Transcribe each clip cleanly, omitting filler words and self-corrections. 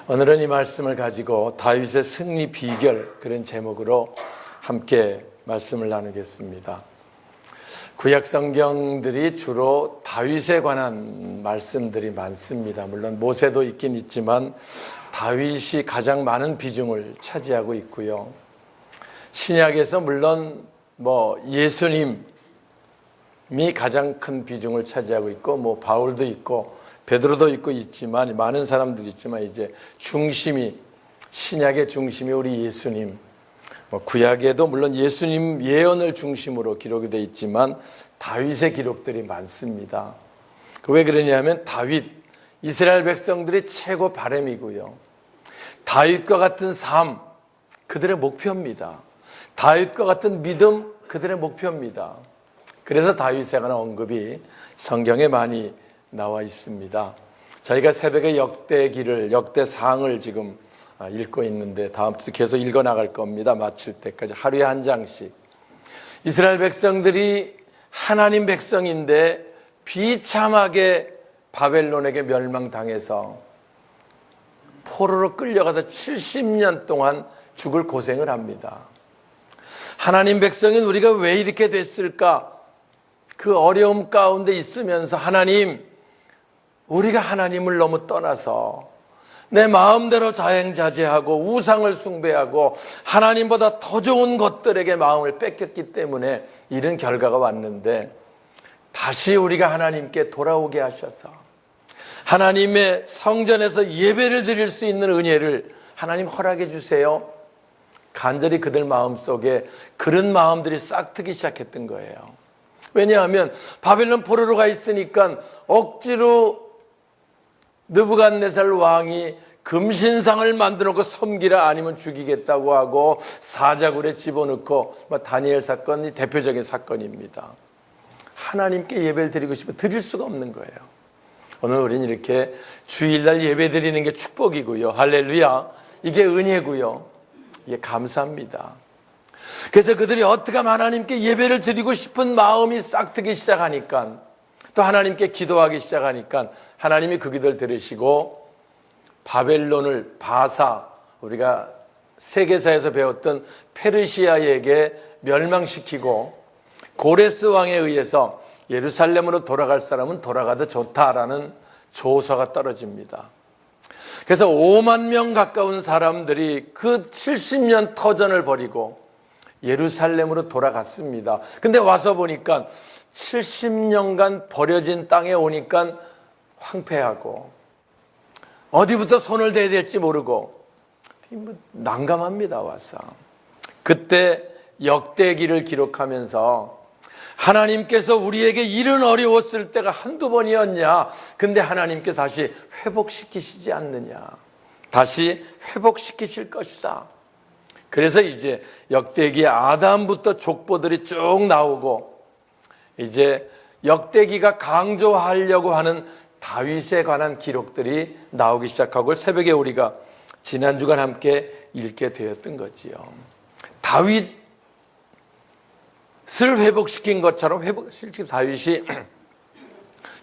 오늘은 이 말씀을 가지고 다윗의 승리 비결, 그런 제목으로 함께 말씀을 나누겠습니다. 구약 성경들이 주로 다윗에 관한 말씀들이 많습니다. 물론 모세도 있긴 있지만 다윗이 가장 많은 비중을 차지하고 있고요. 신약에서 물론 예수님이 가장 큰 비중을 차지하고 있고 바울도 있고 베드로도 있고 있지만 많은 사람들이 있지만 이제 신약의 중심이 우리 예수님, 구약에도 물론 예수님 예언을 중심으로 기록이 되어 있지만 다윗의 기록들이 많습니다. 왜 그러냐면 다윗, 이스라엘 백성들의 최고 바람이고요. 다윗과 같은 삶, 그들의 목표입니다. 다윗과 같은 믿음, 그들의 목표입니다. 그래서 다윗에 관한 언급이 성경에 많이 나와 있습니다. 저희가 새벽에 역대상을 지금 읽고 있는데 다음 주 계속 읽어 나갈 겁니다. 마칠 때까지 하루에 한 장씩. 이스라엘 백성들이 하나님 백성인데 비참하게 바벨론에게 멸망당해서 포로로 끌려가서 70년 동안 죽을 고생을 합니다. 하나님 백성인 우리가 왜 이렇게 됐을까? 그 어려움 가운데 있으면서 하나님, 우리가 하나님을 너무 떠나서 내 마음대로 자행자제하고 우상을 숭배하고 하나님보다 더 좋은 것들에게 마음을 뺏겼기 때문에 이런 결과가 왔는데, 다시 우리가 하나님께 돌아오게 하셔서 하나님의 성전에서 예배를 드릴 수 있는 은혜를 하나님 허락해 주세요. 간절히 그들 마음속에 그런 마음들이 싹트기 시작했던 거예요. 왜냐하면 바벨론 포로로 가 있으니까 억지로 느부갓네살 왕이 금신상을 만들어 놓고 섬기라, 아니면 죽이겠다고 하고 사자굴에 집어넣고, 다니엘 사건이 대표적인 사건입니다. 하나님께 예배를 드리고 싶어 드릴 수가 없는 거예요. 오늘 우리는 이렇게 주일날 예배 드리는 게 축복이고요. 할렐루야. 이게 은혜고요. 이게 감사합니다. 그래서 그들이 어떻게 하면 하나님께 예배를 드리고 싶은 마음이 싹트기 시작하니까, 또 하나님께 기도하기 시작하니까 하나님이 그 기도를 들으시고 바벨론을 바사, 우리가 세계사에서 배웠던 페르시아에게 멸망시키고 고레스 왕에 의해서 예루살렘으로 돌아갈 사람은 돌아가도 좋다라는 조서가 떨어집니다. 그래서 5만 명 가까운 사람들이 그 70년 터전을 벌이고 예루살렘으로 돌아갔습니다. 근데 와서 보니까 70년간 버려진 땅에 오니까 황폐하고 어디부터 손을 대야 될지 모르고 난감합니다. 와서 그때 역대기를 기록하면서 하나님께서 우리에게 이런 어려웠을 때가 한두 번이었냐? 근데 하나님께서 다시 회복시키시지 않느냐? 다시 회복시키실 것이다. 그래서 이제 역대기에 아담부터 족보들이 쭉 나오고, 이제 역대기가 강조하려고 하는 다윗에 관한 기록들이 나오기 시작하고, 새벽에 우리가 지난 주간 함께 읽게 되었던 거지요. 다윗을 회복시킨 것처럼 실제 다윗이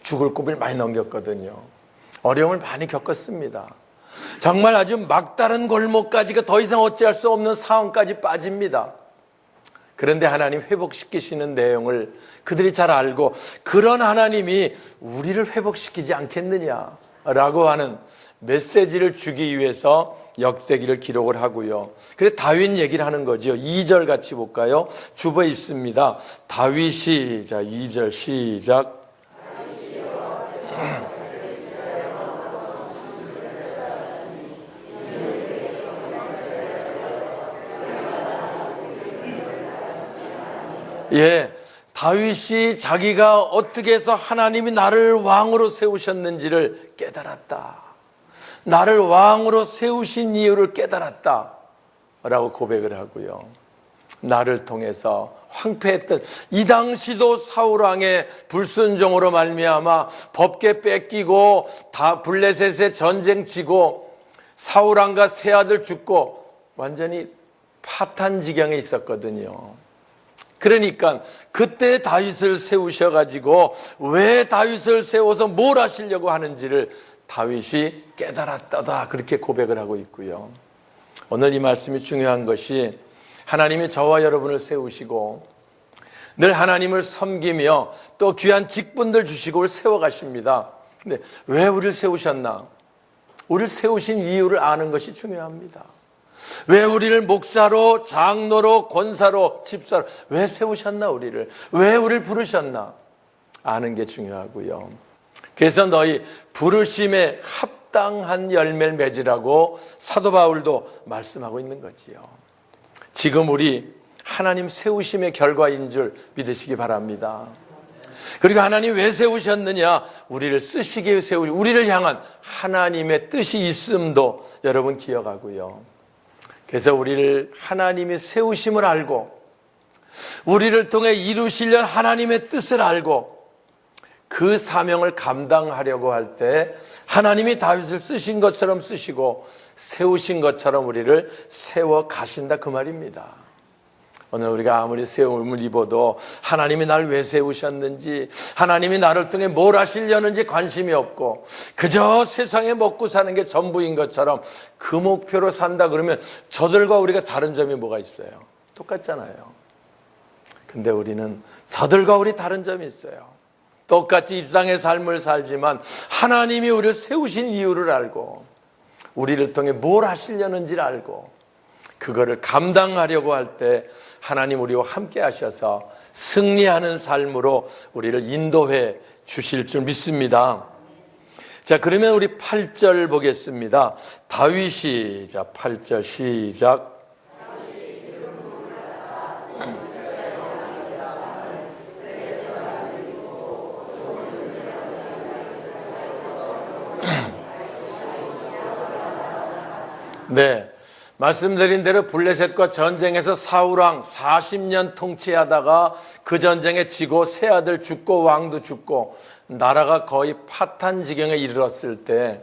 죽을 꿈을 많이 넘겼거든요. 어려움을 많이 겪었습니다. 정말 아주 막다른 골목까지가 더 이상 어찌할 수 없는 상황까지 빠집니다. 그런데 하나님 회복시키시는 내용을 그들이 잘 알고, 그런 하나님이 우리를 회복시키지 않겠느냐라고 하는 메시지를 주기 위해서 역대기를 기록을 하고요. 그래서 다윗 얘기를 하는 거죠. 2절 같이 볼까요? 주보에 있습니다. 다윗이, 자 2절 시작. 예, 다윗이 자기가 어떻게 해서 하나님이 나를 왕으로 세우셨는지를 깨달았다. 나를 왕으로 세우신 이유를 깨달았다 라고 고백을 하고요. 나를 통해서 황폐했던 이 당시도 사울왕의 불순종으로 말미암아 법궤 뺏기고 다 블레셋에 전쟁 치고 사울왕과 세 아들 죽고 완전히 파탄 지경에 있었거든요. 그러니까 그때 다윗을 세우셔가지고 왜 다윗을 세워서 뭘 하시려고 하는지를 다윗이 깨달았다 그렇게 고백을 하고 있고요. 오늘 이 말씀이 중요한 것이 하나님이 저와 여러분을 세우시고 늘 하나님을 섬기며 또 귀한 직분들 주시고 세워가십니다. 근데 왜 우리를 세우셨나? 우리를 세우신 이유를 아는 것이 중요합니다. 왜 우리를 목사로, 장로로, 권사로, 집사로 왜 세우셨나 우리를? 왜 우리를 부르셨나? 아는 게 중요하고요. 그래서 너희 부르심에 합당한 열매를 맺으라고 사도 바울도 말씀하고 있는 거지요. 지금 우리 하나님 세우심의 결과인 줄 믿으시기 바랍니다. 그리고 하나님 왜 세우셨느냐? 우리를 쓰시기 위해 세우시, 우리를 향한 하나님의 뜻이 있음도 여러분 기억하고요. 그래서 우리를 하나님이 세우심을 알고 우리를 통해 이루시려는 하나님의 뜻을 알고 그 사명을 감당하려고 할 때 하나님이 다윗을 쓰신 것처럼 쓰시고 세우신 것처럼 우리를 세워 가신다 그 말입니다. 오늘 우리가 아무리 세움을 입어도 하나님이 나를 왜 세우셨는지, 하나님이 나를 통해 뭘 하시려는지 관심이 없고 그저 세상에 먹고 사는 게 전부인 것처럼 그 목표로 산다 그러면 저들과 우리가 다른 점이 뭐가 있어요? 똑같잖아요. 근데 우리는 저들과 우리 다른 점이 있어요. 똑같이 이 땅의 삶을 살지만 하나님이 우리를 세우신 이유를 알고 우리를 통해 뭘 하시려는지를 알고 그거를 감당하려고 할 때 하나님 우리와 함께 하셔서 승리하는 삶으로 우리를 인도해 주실 줄 믿습니다. 자, 그러면 우리 8절 보겠습니다. 다윗이, 자, 8절 시작. 네, 말씀드린 대로 블레셋과 전쟁에서 사울왕 40년 통치하다가 그 전쟁에 지고 새 아들 죽고 왕도 죽고 나라가 거의 파탄 지경에 이르렀을 때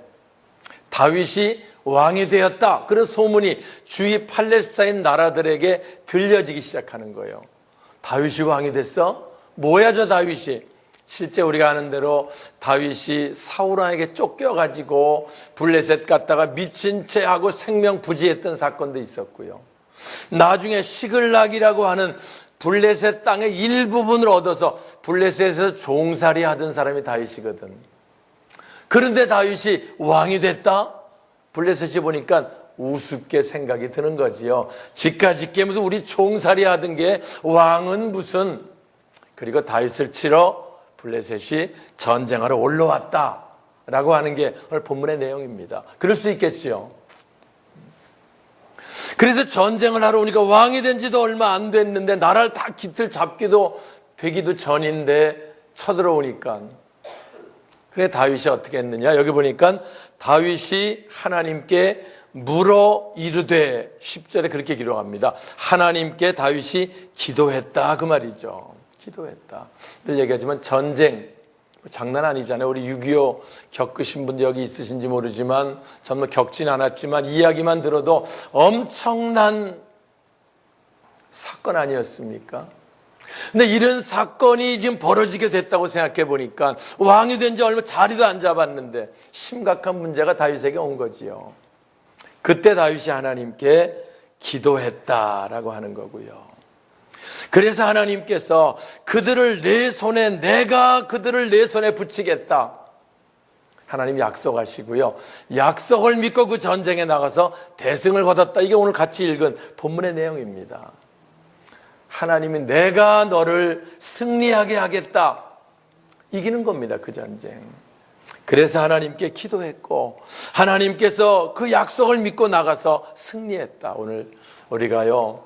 다윗이 왕이 되었다, 그런 소문이 주위 팔레스타인 나라들에게 들려지기 시작하는 거예요. 다윗이 왕이 됐어? 뭐야 저 다윗이? 실제 우리가 아는 대로 다윗이 사울왕에게 쫓겨가지고 블레셋 갔다가 미친 채 하고 생명부지했던 사건도 있었고요. 나중에 시글락이라고 하는 블레셋 땅의 일부분을 얻어서 블레셋에서 종살이 하던 사람이 다윗이거든. 그런데 다윗이 왕이 됐다? 블레셋이 보니까 우습게 생각이 드는 거지요. 지까짓게 무슨 우리 종살이 하던 게 왕은 무슨. 그리고 다윗을 치러 블레셋이 전쟁하러 올라왔다라고 하는 게 오늘 본문의 내용입니다. 그럴 수 있겠죠. 그래서 전쟁을 하러 오니까 왕이 된 지도 얼마 안 됐는데 나라를 다 깃을 잡기도 되기도 전인데 쳐들어오니까, 그래 다윗이 어떻게 했느냐? 여기 보니까 다윗이 하나님께 물어 이르되, 10절에 그렇게 기록합니다. 하나님께 다윗이 기도했다 그 말이죠. 기도했다. 늘 얘기하지만 전쟁 장난 아니잖아요. 우리 6.25 겪으신 분들 여기 있으신지 모르지만 정말 겪진 않았지만 이야기만 들어도 엄청난 사건 아니었습니까? 근데 이런 사건이 지금 벌어지게 됐다고 생각해 보니까 왕이 된 지 얼마 자리도 안 잡았는데 심각한 문제가 다윗에게 온 거지요. 그때 다윗이 하나님께 기도했다라고 하는 거고요. 그래서 하나님께서 그들을 내 손에, 내가 그들을 내 손에 붙이겠다, 하나님 약속하시고요. 약속을 믿고 그 전쟁에 나가서 대승을 거뒀다. 이게 오늘 같이 읽은 본문의 내용입니다. 하나님이 내가 너를 승리하게 하겠다, 이기는 겁니다, 그 전쟁. 그래서 하나님께 기도했고 하나님께서 그 약속을 믿고 나가서 승리했다. 오늘 우리가요,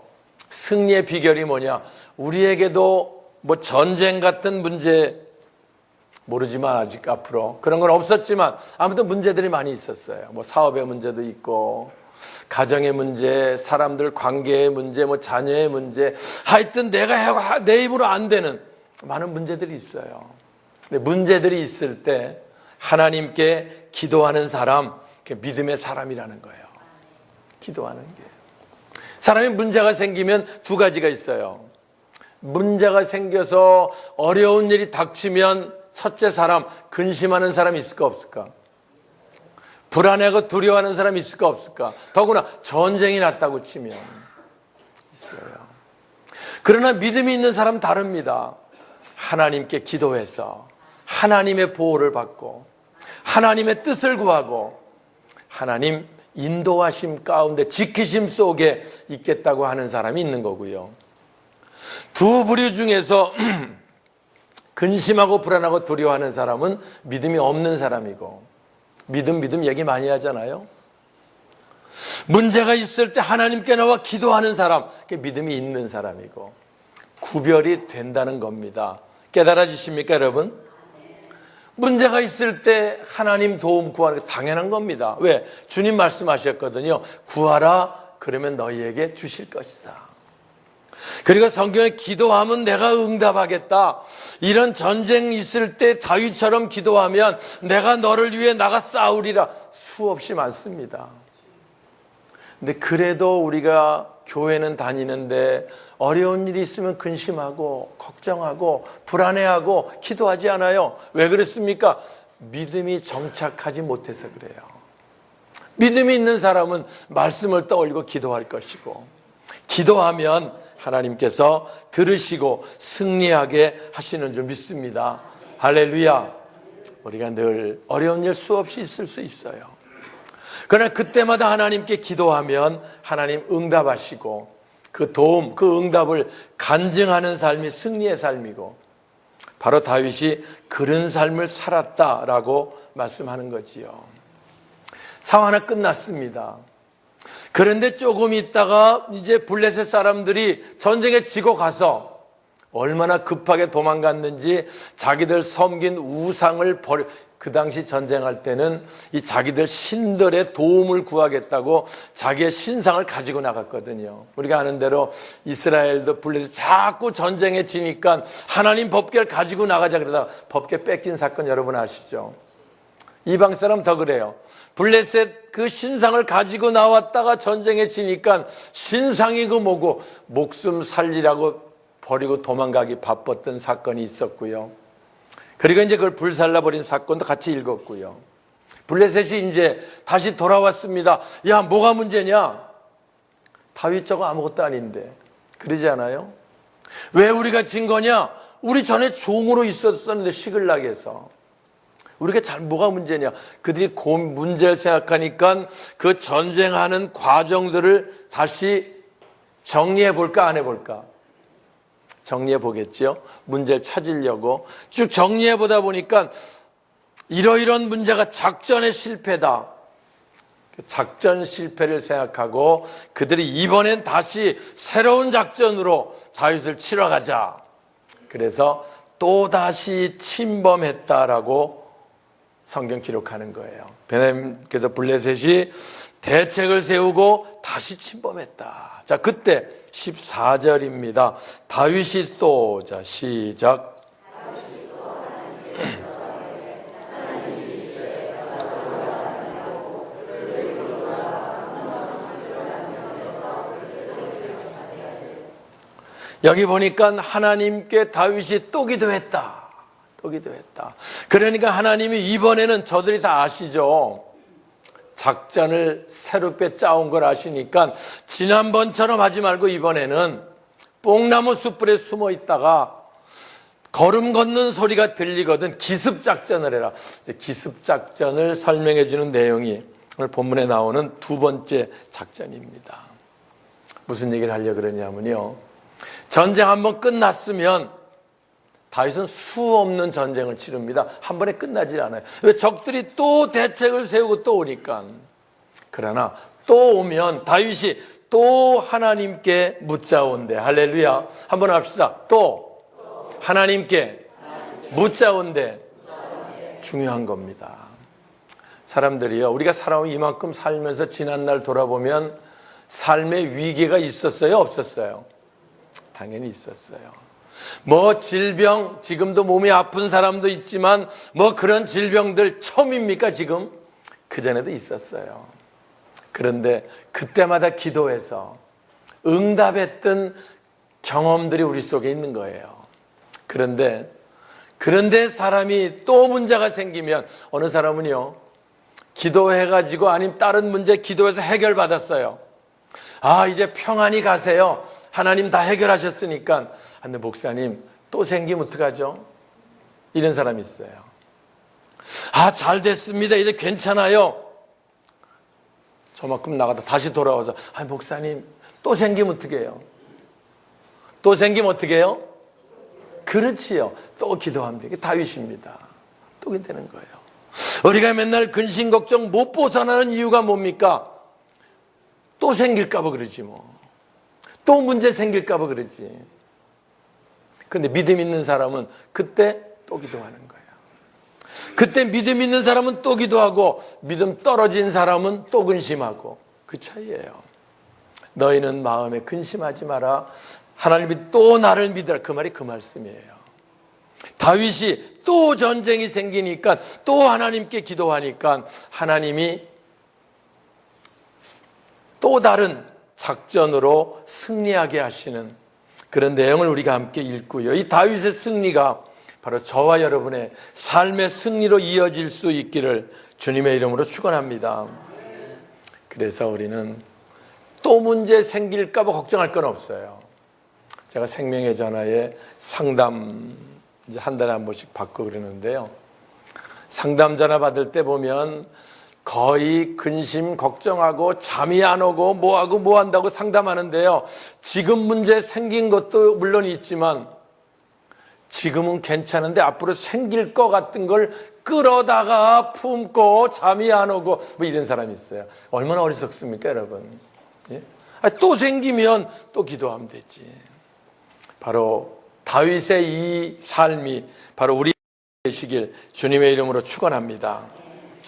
승리의 비결이 뭐냐? 우리에게도 뭐 전쟁 같은 문제 모르지만 아직 앞으로 그런 건 없었지만 아무튼 문제들이 많이 있었어요. 뭐 사업의 문제도 있고 가정의 문제, 사람들 관계의 문제, 뭐 자녀의 문제, 하여튼 내가 내 입으로 안 되는 많은 문제들이 있어요. 근데 문제들이 있을 때 하나님께 기도하는 사람, 그게 믿음의 사람이라는 거예요. 기도하는 게. 사람이 문제가 생기면 두 가지가 있어요. 문제가 생겨서 어려운 일이 닥치면 첫째 사람, 근심하는 사람이 있을까 없을까? 불안해하고 두려워하는 사람이 있을까 없을까? 더구나 전쟁이 났다고 치면 있어요. 그러나 믿음이 있는 사람 다릅니다. 하나님께 기도해서 하나님의 보호를 받고 하나님의 뜻을 구하고 하나님 인도하심 가운데 지키심 속에 있겠다고 하는 사람이 있는 거고요. 두 부류 중에서 근심하고 불안하고 두려워하는 사람은 믿음이 없는 사람이고, 믿음 얘기 많이 하잖아요. 문제가 있을 때 하나님께 나와 기도하는 사람, 그게 믿음이 있는 사람이고, 구별이 된다는 겁니다. 깨달아지십니까, 여러분? 문제가 있을 때 하나님 도움 구하는 게 당연한 겁니다. 왜? 주님 말씀하셨거든요. 구하라, 그러면 너희에게 주실 것이다. 그리고 성경에 기도하면 내가 응답하겠다. 이런 전쟁 있을 때 다윗처럼 기도하면 내가 너를 위해 나가 싸우리라. 수없이 많습니다. 근데 그래도 우리가 교회는 다니는데 어려운 일이 있으면 근심하고 걱정하고 불안해하고 기도하지 않아요. 왜 그렇습니까? 믿음이 정착하지 못해서 그래요. 믿음이 있는 사람은 말씀을 떠올리고 기도할 것이고, 기도하면 하나님께서 들으시고 승리하게 하시는 줄 믿습니다. 할렐루야. 우리가 늘 어려운 일 수없이 있을 수 있어요. 그러나 그때마다 하나님께 기도하면 하나님 응답하시고, 그 도움, 그 응답을 간증하는 삶이 승리의 삶이고, 바로 다윗이 그런 삶을 살았다라고 말씀하는 거지요. 상황 하나 끝났습니다. 그런데 조금 있다가 이제 블레셋 사람들이 전쟁에 지고 가서 얼마나 급하게 도망갔는지 자기들 섬긴 우상을 버려, 그 당시 전쟁할 때는 이 자기들 신들의 도움을 구하겠다고 자기의 신상을 가지고 나갔거든요. 우리가 아는 대로 이스라엘도 블레셋 자꾸 전쟁에 지니까 하나님 법궤를 가지고 나가자 그러다가 법궤 뺏긴 사건 여러분 아시죠? 이방 사람 더 그래요. 블레셋 그 신상을 가지고 나왔다가 전쟁에 지니까 신상이고 뭐고 목숨 살리라고 버리고 도망가기 바빴던 사건이 있었고요. 그리고 이제 그걸 불살라버린 사건도 같이 읽었고요. 블레셋이 이제 다시 돌아왔습니다. 야, 뭐가 문제냐? 다윗 저거 아무것도 아닌데. 그러지 않아요? 왜 우리가 진 거냐? 우리 전에 종으로 있었었는데 시글락에서. 우리가 뭐가 문제냐? 그들이 문제를 생각하니까 그 전쟁하는 과정들을 다시 정리해 볼까 안 해볼까? 정리해 보겠지요. 문제를 찾으려고 쭉 정리해 보다 보니까 이러이런 문제가 작전의 실패다. 작전 실패를 생각하고 그들이 이번엔 다시 새로운 작전으로 다윗을 치러 가자. 그래서 또 다시 침범했다라고 성경 기록하는 거예요. 그래서 블레셋이 대책을 세우고 다시 침범했다. 자, 그때 14절입니다. 다윗이 또, 자, 시작. 여기 보니까 하나님께 다윗이 또 기도했다. 또 기도했다. 그러니까 하나님이 이번에는 저들이 다 아시죠? 작전을 새롭게 짜온 걸 아시니까 지난번처럼 하지 말고 이번에는 뽕나무 숯불에 숨어 있다가 걸음 걷는 소리가 들리거든 기습작전을 해라. 기습작전을 설명해 주는 내용이 오늘 본문에 나오는 두 번째 작전입니다. 무슨 얘기를 하려고 그러냐면요, 전쟁 한번 끝났으면 다윗은 수없는 전쟁을 치릅니다. 한 번에 끝나지 않아요. 왜? 적들이 또 대책을 세우고 또 오니까. 그러나 또 오면 다윗이 또 하나님께 묻자온대. 할렐루야. 한번 합시다. 또 하나님께 묻자온대. 중요한 겁니다. 사람들이요, 우리가 살아온 이만큼 살면서 지난날 돌아보면 삶의 위기가 있었어요, 없었어요? 당연히 있었어요. 뭐 질병, 지금도 몸이 아픈 사람도 있지만 뭐 그런 질병들 처음입니까 지금? 그전에도 있었어요. 그런데 그때마다 기도해서 응답했던 경험들이 우리 속에 있는 거예요. 그런데 사람이 또 문제가 생기면 어느 사람은요, 기도해가지고 아니면 다른 문제 기도해서 해결받았어요. 아, 이제 평안히 가세요. 하나님 다 해결하셨으니까. 근데 목사님 또 생기면 어떡하죠? 이런 사람이 있어요. 아, 잘 됐습니다. 이제 괜찮아요. 저만큼 나가다 다시 돌아와서 아, 목사님 또 생기면 어떻게 해요? 또 생기면 어떻게 해요? 그렇지요. 또 기도하면 돼요. 다윗입니다. 또 되는 거예요. 우리가 맨날 근심 걱정 못 벗어나는 이유가 뭡니까? 또 생길까 봐 그러지 뭐. 또 문제 생길까 봐 그러지. 그런데 믿음 있는 사람은 그때 또 기도하는 거예요. 그때 믿음 있는 사람은 또 기도하고 믿음 떨어진 사람은 또 근심하고, 그 차이예요. 너희는 마음에 근심하지 마라. 하나님이 또 나를 믿으라. 그 말이 그 말씀이에요. 다윗이 또 전쟁이 생기니까 또 하나님께 기도하니까 하나님이 또 다른 작전으로 승리하게 하시는 그런 내용을 우리가 함께 읽고요. 이 다윗의 승리가 바로 저와 여러분의 삶의 승리로 이어질 수 있기를 주님의 이름으로 축원합니다. 그래서 우리는 또 문제 생길까 봐 걱정할 건 없어요. 제가 생명의 전화에 상담 이제 한 달에 한 번씩 받고 그러는데요. 상담 전화 받을 때 보면 거의 근심 걱정하고 잠이 안 오고 뭐하고 뭐 한다고 상담하는데요. 지금 문제 생긴 것도 물론 있지만 지금은 괜찮은데 앞으로 생길 것 같은 걸 끌어다가 품고 잠이 안 오고 뭐 이런 사람이 있어요. 얼마나 어리석습니까, 여러분? 예? 또 생기면 또 기도하면 되지. 바로 다윗의 이 삶이 바로 우리 되시길 주님의 이름으로 축원합니다.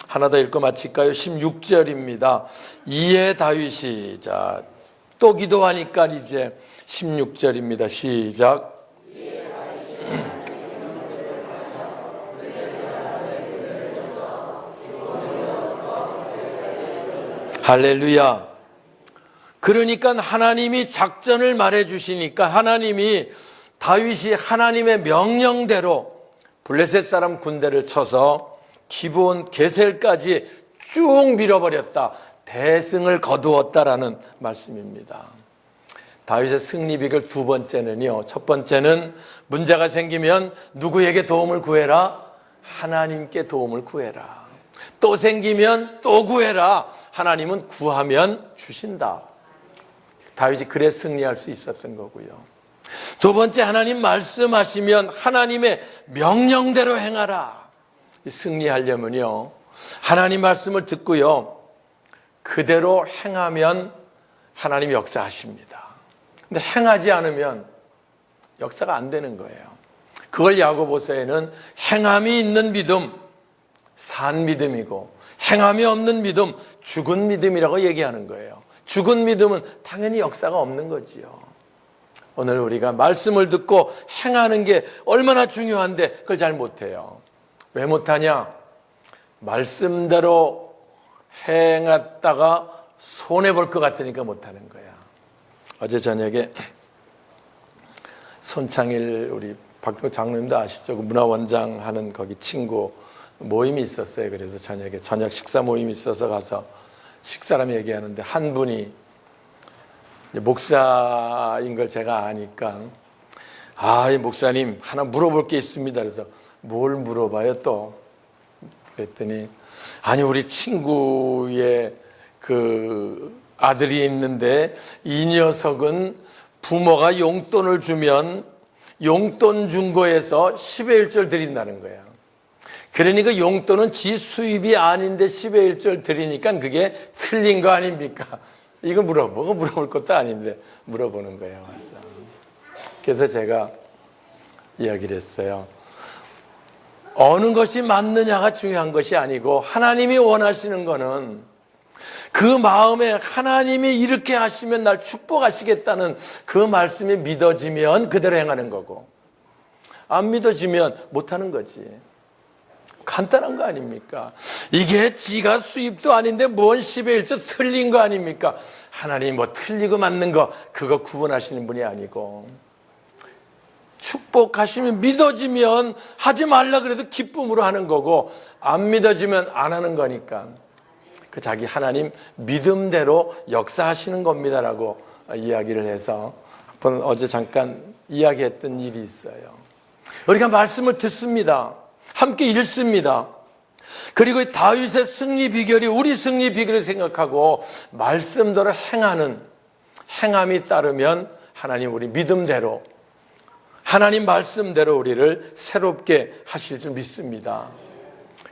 하나 더 읽고 마칠까요? 16절입니다. 이에 다윗이, 자, 또 기도하니까 이제 16절입니다. 시작. 할렐루야. 그러니까 하나님이 작전을 말해 주시니까 하나님이 다윗이 하나님의 명령대로 블레셋 사람 군대를 쳐서 기브온 게셀까지 쭉 밀어버렸다. 대승을 거두었다라는 말씀입니다. 다윗의 승리 비결 두 번째는요. 첫 번째는 문제가 생기면 누구에게 도움을 구해라? 하나님께 도움을 구해라. 또 생기면 또 구해라. 하나님은 구하면 주신다. 다윗이 그래 승리할 수 있었던 거고요. 두 번째, 하나님 말씀하시면 하나님의 명령대로 행하라. 승리하려면요, 하나님 말씀을 듣고요, 그대로 행하면 하나님이 역사하십니다. 근데 행하지 않으면 역사가 안 되는 거예요. 그걸 야고보서에는 행함이 있는 믿음, 산 믿음이고 행함이 없는 믿음, 죽은 믿음이라고 얘기하는 거예요. 죽은 믿음은 당연히 역사가 없는 거지요. 오늘 우리가 말씀을 듣고 행하는 게 얼마나 중요한데 그걸 잘 못해요. 왜 못하냐? 말씀대로 행했다가 손해볼 것 같으니까 못하는 거야. 어제 저녁에 손창일 우리 박병 장로님도 아시죠? 그 문화원장 하는 거기 친구 모임이 있었어요. 그래서 저녁에 저녁 식사 모임이 있어서 가서 식사람 얘기하는데 한 분이 목사인 걸 제가 아니까 이 목사님 하나 물어볼 게 있습니다. 그래서 뭘 물어봐요 또? 그랬더니 아니 우리 친구의 그 아들이 있는데 이 녀석은 부모가 용돈을 주면 용돈 준 거에서 10의 1절 드린다는 거야. 그러니까 용돈은 지 수입이 아닌데 10의 1절 드리니까 그게 틀린 거 아닙니까? 이거 물어볼 것도 아닌데 물어보는 거예요. 그래서 제가 이야기를 했어요. 어느 것이 맞느냐가 중요한 것이 아니고 하나님이 원하시는 거는 그 마음에 하나님이 이렇게 하시면 날 축복하시겠다는 그 말씀이 믿어지면 그대로 행하는 거고, 안 믿어지면 못하는 거지. 간단한 거 아닙니까? 이게 지가 수입도 아닌데 뭔 10의 1조 틀린 거 아닙니까? 하나님 뭐 틀리고 맞는 거 그거 구분하시는 분이 아니고, 축복하시면 믿어지면 하지 말라 그래도 기쁨으로 하는 거고, 안 믿어지면 안 하는 거니까 그 자기 하나님 믿음대로 역사하시는 겁니다라고 이야기를 해서 한번 어제 잠깐 이야기했던 일이 있어요. 우리가 말씀을 듣습니다. 함께 읽습니다. 그리고 다윗의 승리 비결이 우리 승리 비결을 생각하고 말씀대로 행하는 행함이 따르면 하나님 우리 믿음대로 하나님 말씀대로 우리를 새롭게 하실 줄 믿습니다.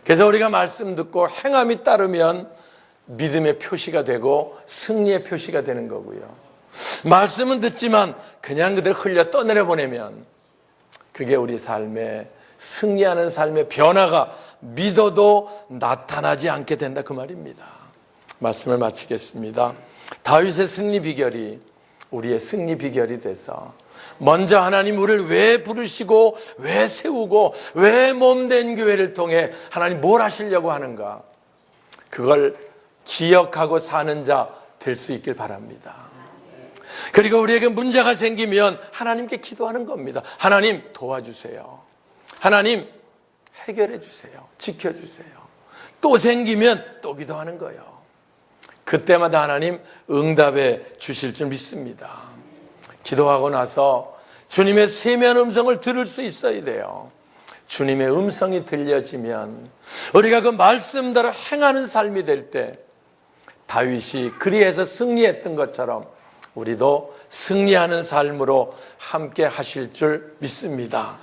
그래서 우리가 말씀 듣고 행함이 따르면 믿음의 표시가 되고 승리의 표시가 되는 거고요. 말씀은 듣지만 그냥 그대로 흘려 떠내려 보내면 그게 우리 삶의 승리하는 삶의 변화가 믿어도 나타나지 않게 된다 그 말입니다. 말씀을 마치겠습니다. 다윗의 승리 비결이 우리의 승리 비결이 돼서 먼저 하나님 우리를 왜 부르시고 왜 세우고 왜 몸된 교회를 통해 하나님 뭘 하시려고 하는가 그걸 기억하고 사는 자 될 수 있길 바랍니다. 그리고 우리에게 문제가 생기면 하나님께 기도하는 겁니다. 하나님 도와주세요. 하나님 해결해 주세요. 지켜주세요. 또 생기면 또 기도하는 거예요. 그때마다 하나님 응답해 주실 줄 믿습니다. 기도하고 나서 주님의 세미한 음성을 들을 수 있어야 돼요. 주님의 음성이 들려지면 우리가 그 말씀대로 행하는 삶이 될 때 다윗이 그리해서 승리했던 것처럼 우리도 승리하는 삶으로 함께 하실 줄 믿습니다.